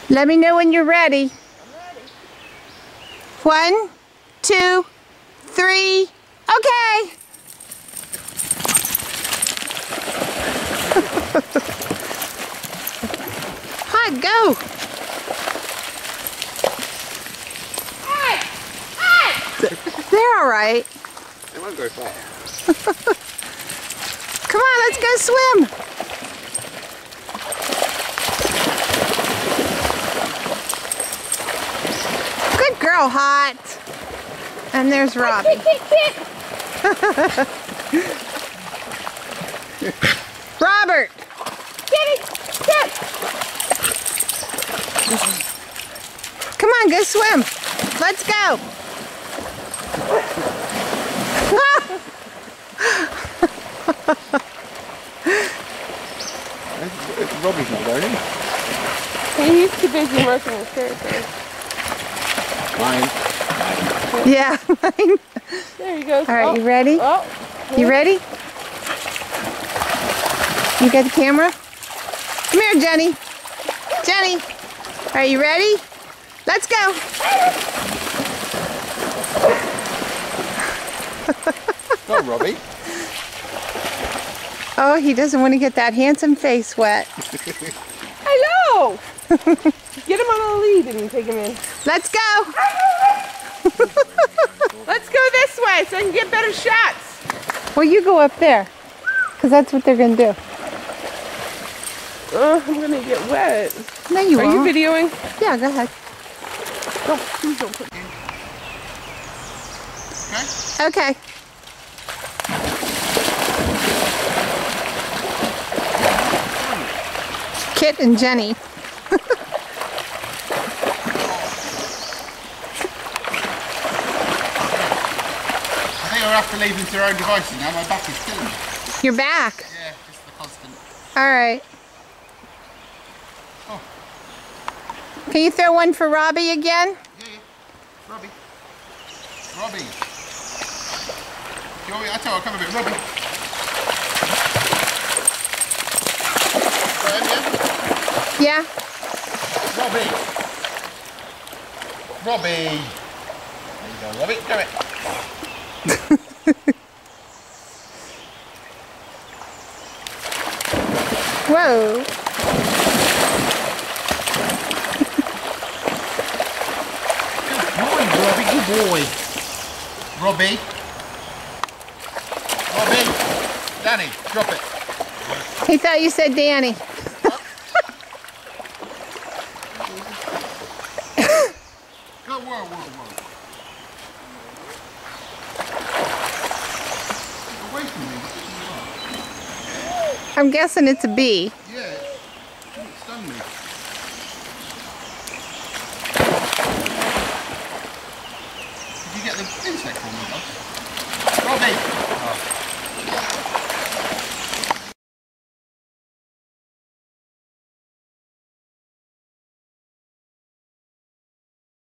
Let me know when you're ready. I'm ready. 1, 2, 3, okay. Hi, go. Hey! Hey! They're all right. They won't go far. Come on, let's go swim. Good girl, Hot. And there's Robbie. Robert. Kitty! Kit! Come on, go swim. Let's go. Robbie's not going in. He's too busy working his territory. Mine. Yeah. There he goes. All right, Oh. you ready? Oh. You ready? You got the camera? Come here, Jenny. Jenny. Are you ready? Let's go. Go, Robbie. Oh, he doesn't want to get that handsome face wet. Hello! Get him on a lead and take him in. Let's go. Let's go this way so I can get better shots. Well, you go up there, because that's what they're going to do. I'm gonna get wet. No, you Are won't. you videoing? Yeah, go ahead. Oh, please don't put me. Okay. Kit and Jenny. I think I'll have to leave them to their own devices now. My back is killing me. You're back. Yeah, just the constant. All right. Oh. Can you throw one for Robbie again? Yeah, yeah. Robbie. Robbie. You want me? I tell you, I'll come a bit. Robbie. Yeah. Robbie. Robbie. There you go, Robbie. Do it. Whoa. Good boy, Robbie. Good boy. Robbie. Robbie. Danny, drop it. He thought you said Danny. Go, whoa, whoa, whoa. Away from me. I'm guessing it's a bee. Yeah, it stung me. Did you get the insect on me, Bob?